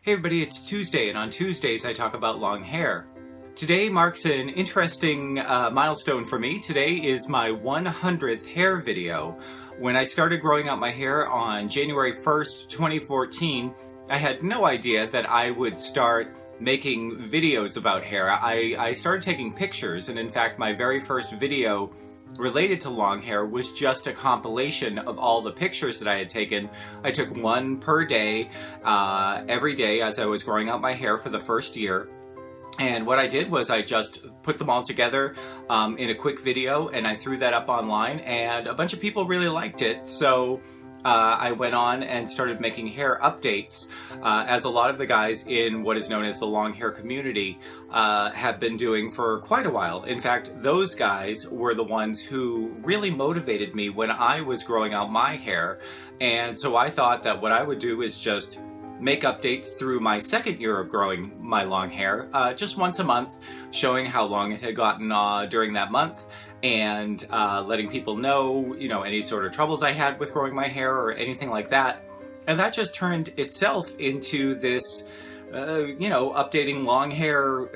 Hey everybody, it's Tuesday, and on Tuesdays I talk about long hair. Today marks an interesting milestone for me. Today is my 100th hair video. When I started growing out my hair on January 1st, 2014, I had no idea that I would start making videos about hair. I started taking pictures, and in fact my very first video related to long hair was just a compilation of all the pictures that I had taken. I took one per day, every day as I was growing out my hair for the first year. And what I did was I just put them all together in a quick video, and I threw that up online, and a bunch of people really liked it. So I went on and started making hair updates, as a lot of the guys in what is known as the long hair community have been doing for quite a while. In fact, those guys were the ones who really motivated me when I was growing out my hair. And so I thought that what I would do is just make updates through my second year of growing my long hair, just once a month, showing how long it had gotten during that month, and letting people know, any sort of troubles I had with growing my hair or anything like that. And that just turned itself into this, updating long hair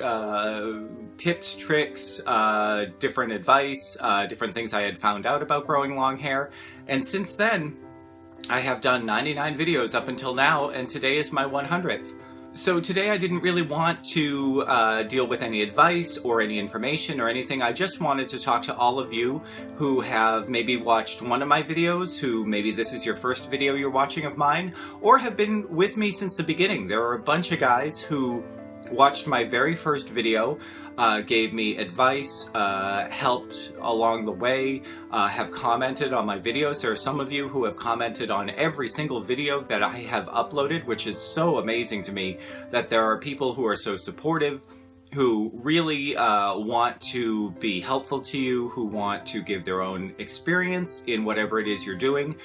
tips, tricks, different advice, different things I had found out about growing long hair. And since then, I have done 99 videos up until now, and today is my 100th. So today I didn't really want to deal with any advice or any information or anything. I just wanted to talk to all of you who have maybe watched one of my videos, who maybe this is your first video you're watching of mine, or have been with me since the beginning. There are a bunch of guys who watched my very first video, gave me advice, helped along the way, have commented on my videos. There are some of you who have commented on every single video that I have uploaded, which is so amazing to me that there are people who are so supportive, who really want to be helpful to you, who want to give their own experience in whatever it is you're doing.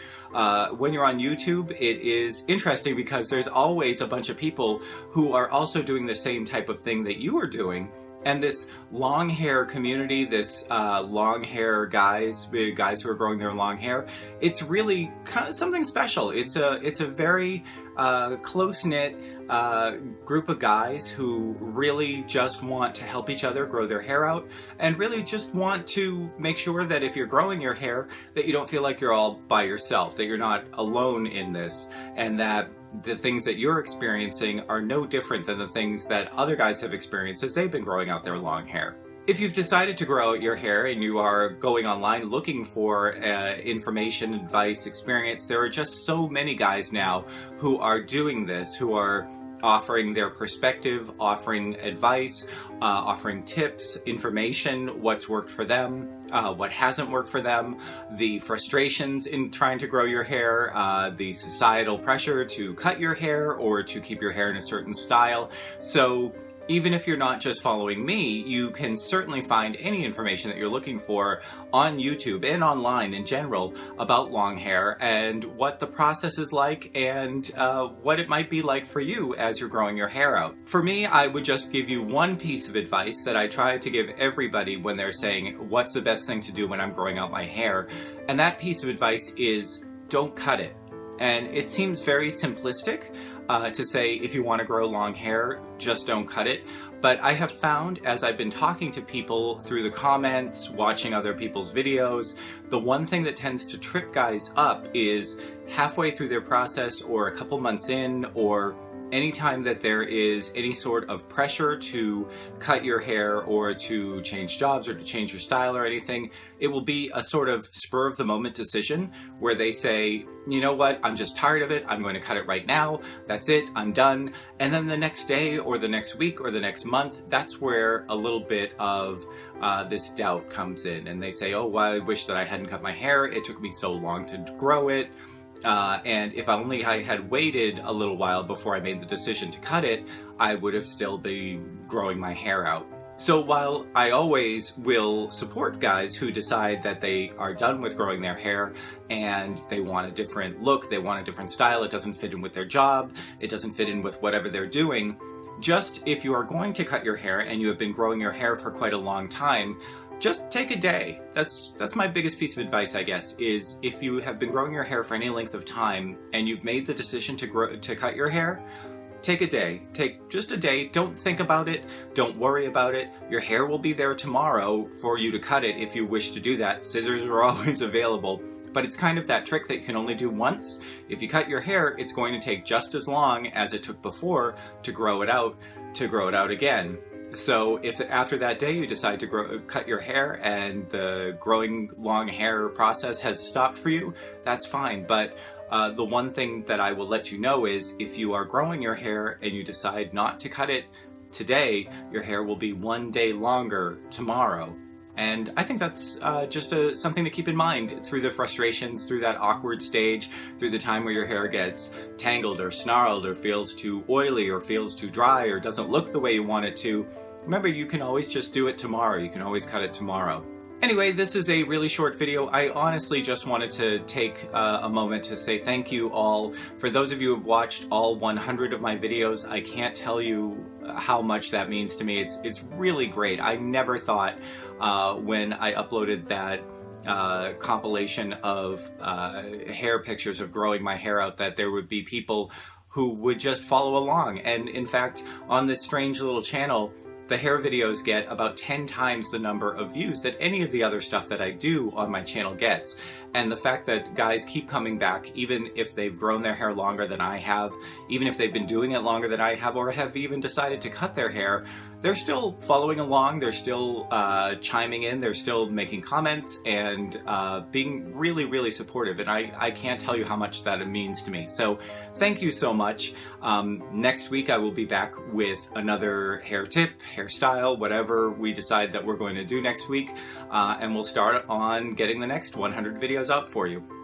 When you're on YouTube, it is interesting because there's always a bunch of people who are also doing the same type of thing that you are doing. And this long hair community, this long hair guys who are growing their long hair, it's really kind of something special. It's a very close-knit group of guys who really just want to help each other grow their hair out, and really just want to make sure that if you're growing your hair, that you don't feel like you're all by yourself, that you're not alone in this, and that the things that you're experiencing are no different than the things that other guys have experienced as they've been growing out their long hair. If you've decided to grow out your hair and you are going online looking for information, advice, experience, there are just so many guys now who are doing this, who are offering their perspective, offering advice, offering tips, information, what's worked for them, what hasn't worked for them, the frustrations in trying to grow your hair, the societal pressure to cut your hair or to keep your hair in a certain style. So even if you're not just following me, you can certainly find any information that you're looking for on YouTube and online in general about long hair and what the process is like, and what it might be like for you as you're growing your hair out. For me, I would just give you one piece of advice that I try to give everybody when they're saying, what's the best thing to do when I'm growing out my hair? And that piece of advice is, don't cut it. And it seems very simplistic to say, if you want to grow long hair, just don't cut it. But I have found, as I've been talking to people through the comments, watching other people's videos, the one thing that tends to trip guys up is halfway through their process, or a couple months in, or anytime that there is any sort of pressure to cut your hair or to change jobs or to change your style or anything, it will be a sort of spur of the moment decision where they say, you know what, I'm just tired of it, I'm going to cut it right now, that's it, I'm done. And then the next day or the next week or the next month, that's where a little bit of this doubt comes in, and they say, oh, well, I wish that I hadn't cut my hair, it took me so long to grow it. And if only I had waited a little while before I made the decision to cut it, I would have still been growing my hair out. So while I always will support guys who decide that they are done with growing their hair and they want a different look, they want a different style, it doesn't fit in with their job, it doesn't fit in with whatever they're doing, just if you are going to cut your hair and you have been growing your hair for quite a long time, just take a day. That's my biggest piece of advice, I guess, is if you have been growing your hair for any length of time and you've made the decision to cut your hair, take a day. Take just a day. Don't think about it. Don't worry about it. Your hair will be there tomorrow for you to cut it if you wish to do that. Scissors are always available. But it's kind of that trick that you can only do once. If you cut your hair, it's going to take just as long as it took before to grow it out again. So if after that day you decide to cut your hair and the growing long hair process has stopped for you, that's fine. But the one thing that I will let you know is if you are growing your hair and you decide not to cut it today, your hair will be 1 day longer tomorrow. And I think that's just something to keep in mind through the frustrations, through that awkward stage, through the time where your hair gets tangled or snarled or feels too oily or feels too dry or doesn't look the way you want it to. Remember, you can always just do it tomorrow. You can always cut it tomorrow. Anyway, this is a really short video. I honestly just wanted to take a moment to say thank you all. For those of you who have watched all 100 of my videos, I can't tell you how much that means to me. It's really great. I never thought when I uploaded that compilation of hair pictures of growing my hair out that there would be people who would just follow along. And in fact, on this strange little channel, the hair videos get about 10 times the number of views that any of the other stuff that I do on my channel gets. And the fact that guys keep coming back, even if they've grown their hair longer than I have, even if they've been doing it longer than I have, or have even decided to cut their hair, they're still following along, they're still chiming in, they're still making comments and being really, really supportive. And I can't tell you how much that means to me. So thank you so much. Next week I will be back with another hair tip, hairstyle, whatever we decide that we're going to do next week. And we'll start on getting the next 100 videos out for you.